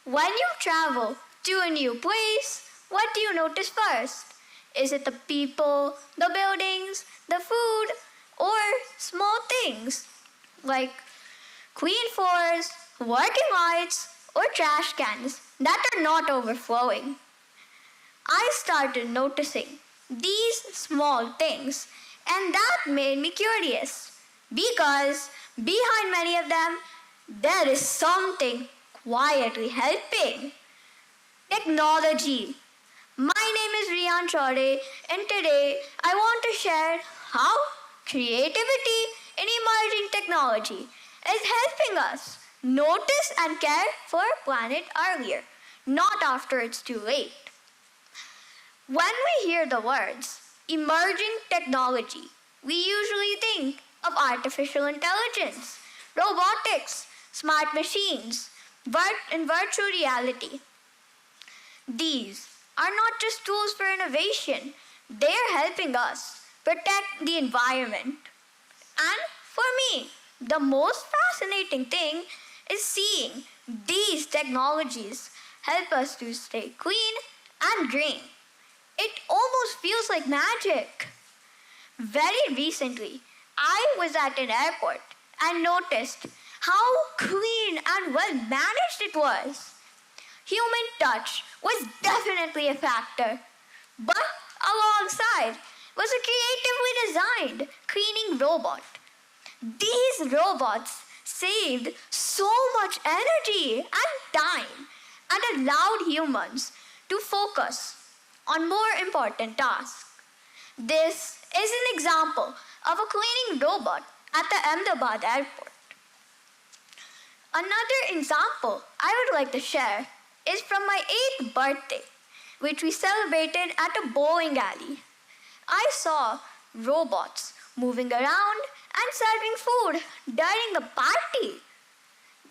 When you travel to a new place, what do you notice first? Is it the people, the buildings, the food, or small things like clean floors, working lights, or trash cans that are not overflowing? I started noticing these small things, and that made me curious because behind many of them, there is something quietly helping. Technology. My name is Riaan Choure, and today I want to share how creativity in emerging technology is helping us notice and care for our planet earlier, not after it's too late. When we hear the words emerging technology, we usually think of artificial intelligence, robotics, smart machines, and virtual reality. These are not just tools for innovation, they are helping us protect the environment. And for me, the most fascinating thing is seeing these technologies help us to stay clean and green. It almost feels like magic. Very recently, I was at an airport and noticed how clean and well managed it was. Human touch was definitely a factor, but alongside was a creatively designed cleaning robot. These robots saved so much energy and time and allowed humans to focus on more important tasks. This is an example of a cleaning robot at the Ahmedabad airport. Another example I would like to share is from my 8th birthday, which we celebrated at a bowling alley. I saw robots moving around and serving food during the party.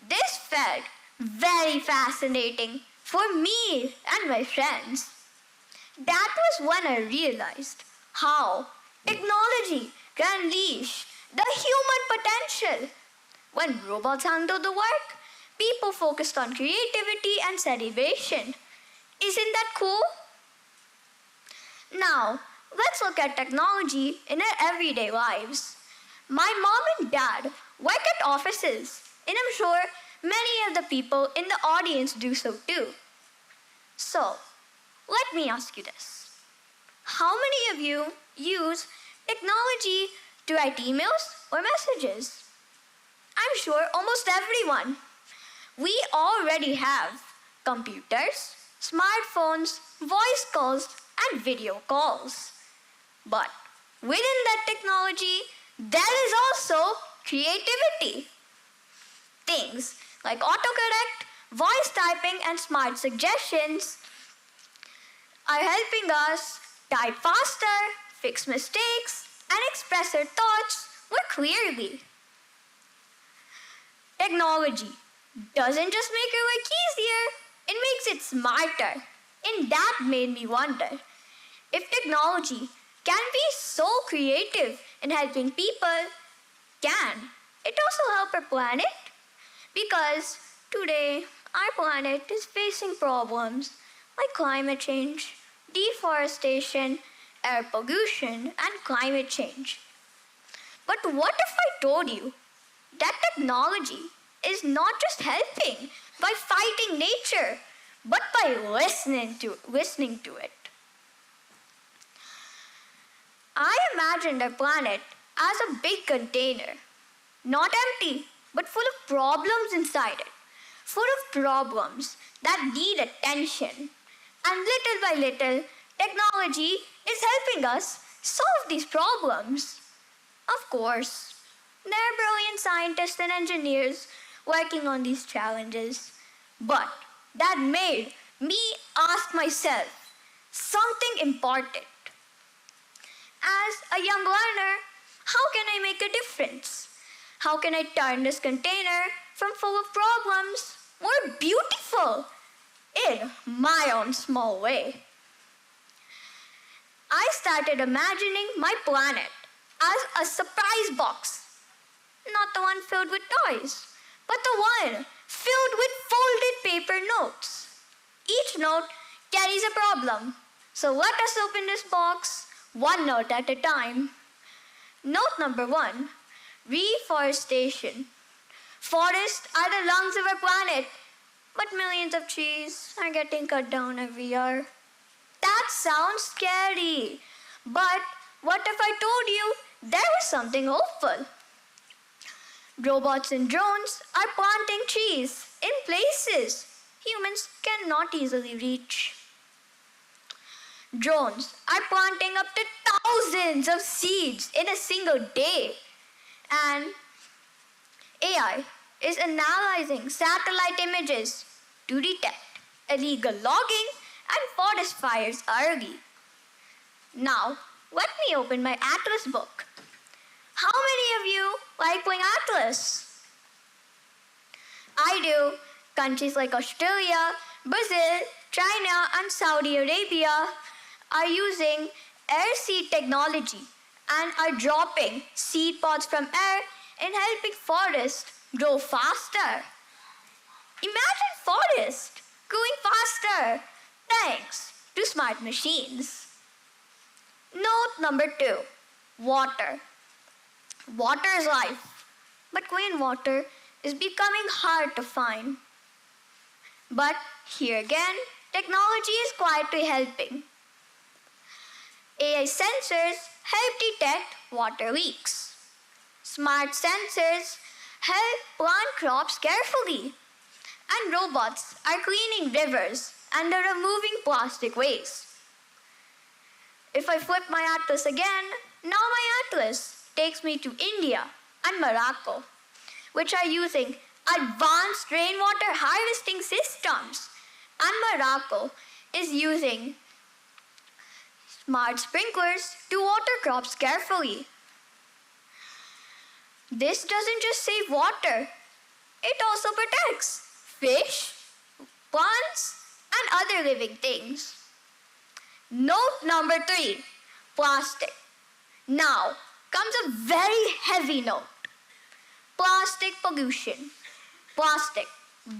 This felt very fascinating for me and my friends. That was when I realized how technology can unleash the human potential. When robots handled the work, people focused on creativity and celebration. Isn't that cool? Now, let's look at technology in our everyday lives. My mom and dad work at offices, and I'm sure many of the people in the audience do so too. So, let me ask you this. How many of you use technology to write emails or messages? I'm sure almost everyone. We already have computers, smartphones, voice calls, and video calls. But within that technology, there is also creativity. Things like autocorrect, voice typing, and smart suggestions are helping us type faster, fix mistakes, and express our thoughts more clearly. Technology doesn't just make our work easier, it makes it smarter. And that made me wonder if technology can be so creative in helping people, can it also help our planet? Because today, our planet is facing problems like climate change, deforestation, air pollution, and climate change. But what if I told you that technology is not just helping by fighting nature, but by listening to it? I imagined our planet as a big container, not empty, but full of problems inside it, full of problems that need attention. And little by little, technology is helping us solve these problems. Of course, there are brilliant scientists and engineers working on these challenges, but that made me ask myself something important. As a young learner, how can I make a difference? How can I turn this container from full of problems more beautiful in my own small way? I started imagining my planet as a surprise box. Not the one filled with toys, but the one filled with folded paper notes. Each note carries a problem. So let us open this box one note at a time. Note number 1, reforestation. Forests are the lungs of our planet, but millions of trees are getting cut down every year. That sounds scary. But what if I told you there was something hopeful? Robots and drones are planting trees in places humans cannot easily reach. Drones are planting up to thousands of seeds in a single day. And AI is analyzing satellite images to detect illegal logging and forest fires early. Now, let me open my Atlas book. How many of you like playing Atlas? I do. Countries like Australia, Brazil, China, and Saudi Arabia are using air seed technology and are dropping seed pods from air and helping forests grow faster. Imagine forests growing faster thanks to smart machines. Note number 2, water. Water is life, but clean water is becoming hard to find. But here again, technology is quietly helping. AI sensors help detect water leaks. Smart sensors help plant crops carefully. And robots are cleaning rivers and are removing plastic waste. If I flip my atlas again, now my atlas takes me to India and Morocco, which are using advanced rainwater harvesting systems. And Morocco is using smart sprinklers to water crops carefully. This doesn't just save water, it also protects fish, plants, and other living things. Note number 3, plastic. Now comes a very heavy note. Plastic pollution. Plastic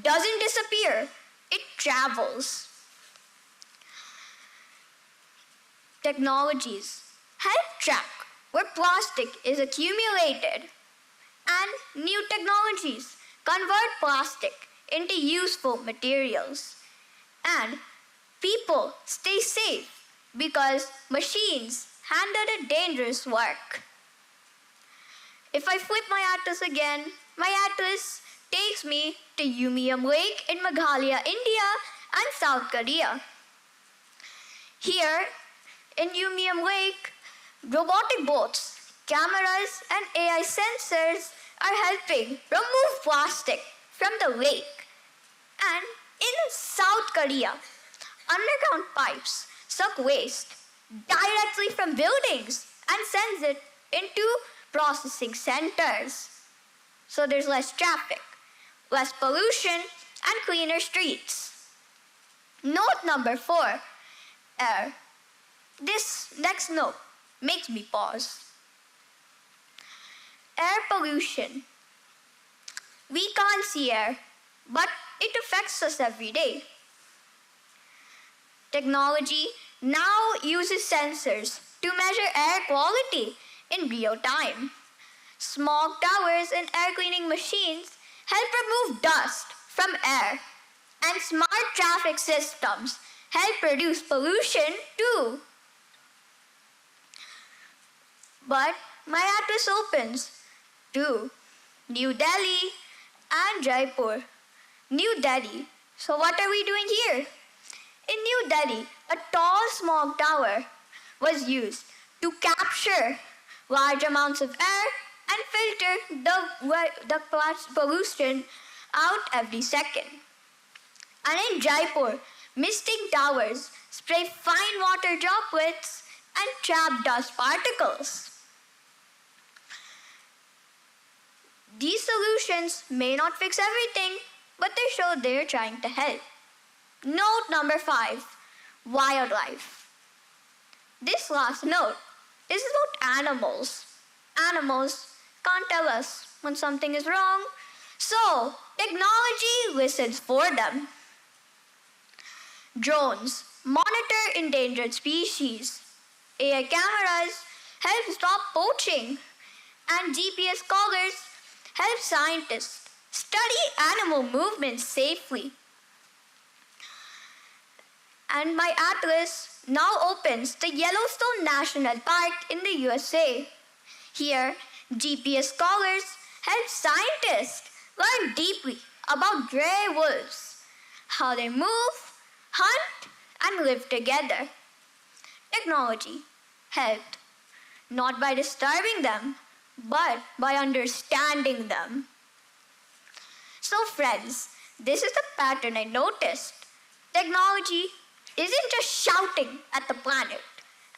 doesn't disappear, it travels. Technologies help track where plastic is accumulated, and new technologies convert plastic into useful materials. And people stay safe because machines handle the dangerous work. If I flip my atlas again, my atlas takes me to Umiam Lake in Meghalaya, India and South Korea. Here in Umiam Lake, robotic boats, cameras and AI sensors are helping remove plastic from the lake. And in South Korea, underground pipes suck waste directly from buildings and sends it into processing centers. So there's less traffic, less pollution, and cleaner streets. Note number 4, air. This next note makes me pause. Air pollution. We can't see air, but it affects us every day. Technology now uses sensors to measure air quality in real time. Smog towers and air cleaning machines help remove dust from air, and smart traffic systems help reduce pollution too. But my atlas opens to New Delhi and Jaipur. New Delhi. So what are we doing here? In New Delhi, a tall smog tower was used to capture large amounts of air and filter the pollution out every second. And in Jaipur, misting towers spray fine water droplets and trap dust particles. These solutions may not fix everything, but they show they're trying to help. Note number 5, wildlife. This last note is about animals. Animals can't tell us when something is wrong, so technology listens for them. Drones monitor endangered species. AI cameras help stop poaching. And GPS collars help scientists study animal movements safely. And my atlas now opens the Yellowstone National Park in the USA. Here, GPS scholars help scientists learn deeply about gray wolves, how they move, hunt, and live together. Technology helped not by disturbing them, but by understanding them. So friends, this is the pattern I noticed. Technology isn't just shouting at the planet,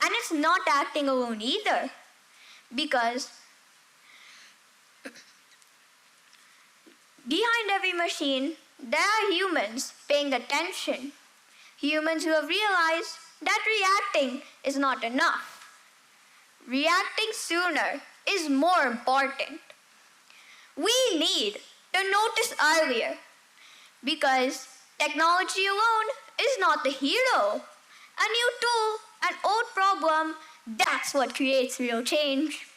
and it's not acting alone either. Because behind every machine, there are humans paying attention. Humans who have realized that reacting is not enough. Reacting sooner is more important. We need to notice earlier because technology alone is not the hero. A new tool, an old problem, that's what creates real change.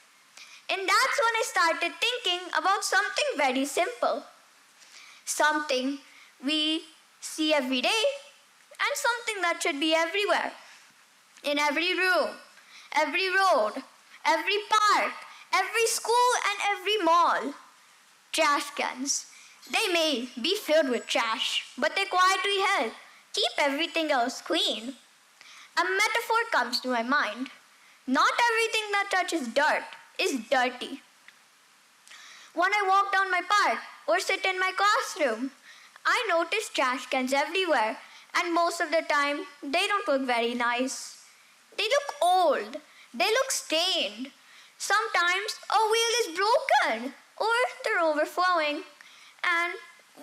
And that's when I started thinking about something very simple. Something we see every day and something that should be everywhere. In every room, every road, every park, every school and every mall. Trash cans. They may be filled with trash, but they quietly help keep everything else clean. A metaphor comes to my mind. Not everything that touches dirt is dirty. When I walk down my park or sit in my classroom, I notice trash cans everywhere, and most of the time, they don't look very nice. They look old. They look stained. Sometimes a wheel is broken or they're overflowing, and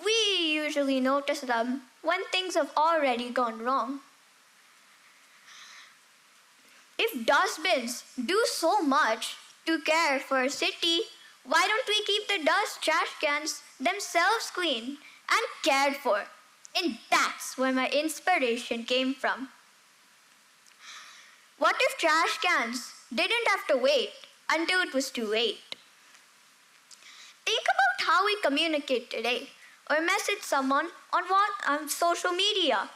we usually notice them when things have already gone wrong. If dustbins do so much to care for a city, why don't we keep the dust trash cans themselves clean and cared for? And that's where my inspiration came from. What if trash cans didn't have to wait until it was too late? Think about how we communicate today or message someone on social media.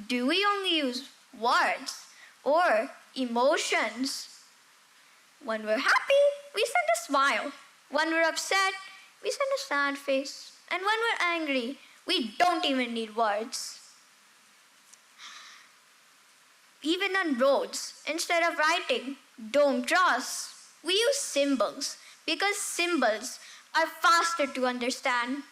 Do we only use words or emotions? When we're happy, we send a smile. When we're upset, we send a sad face. And when we're angry, we don't even need words. Even on roads, instead of writing, "Don't cross," we use symbols because symbols are faster to understand.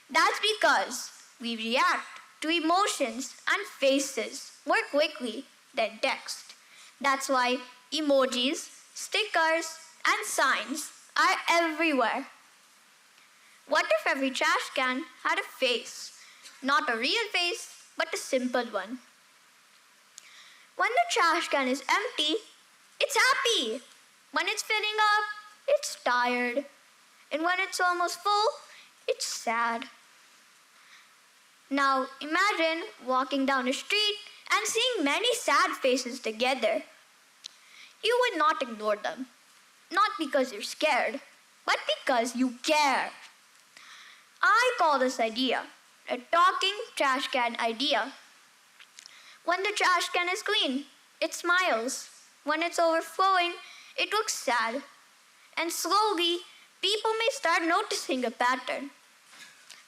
That's because we react to emotions and faces more quickly than text. That's why emojis, stickers, and signs are everywhere. What if every trash can had a face? Not a real face, but a simple one. When the trash can is empty, it's happy. When it's filling up, it's tired. And when it's almost full, it's sad. Now imagine walking down a street and seeing many sad faces together. You would not ignore them. Not because you're scared, but because you care. I call this idea a talking trash can idea. When the trash can is clean, it smiles. When it's overflowing, it looks sad. And slowly, people may start noticing a pattern.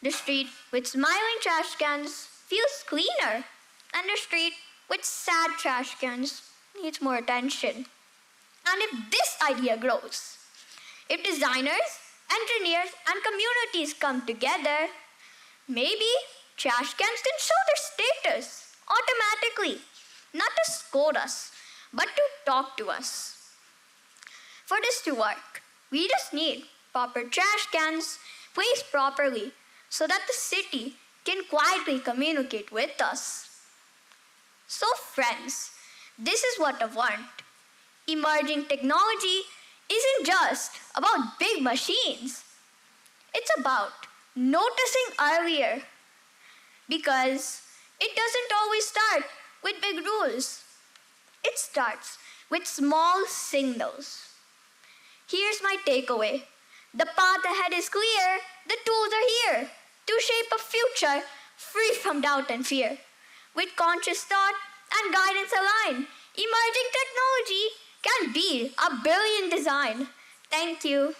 The street with smiling trash cans feels cleaner, and the street with sad trash cans needs more attention. And if this idea grows, if designers, engineers, and communities come together, maybe trash cans can show their status automatically, not to scold us, but to talk to us. For this to work, we just need proper trash cans placed properly so that the city can quietly communicate with us. So friends, this is what I've learned. Emerging technology isn't just about big machines. It's about noticing earlier. Because It doesn't always start with big rules. It starts with small signals. Here's my takeaway. The path ahead is clear. The tools are here to shape a future free from doubt and fear. With conscious thought and guidance aligned, emerging technology can be a brilliant design. Thank you.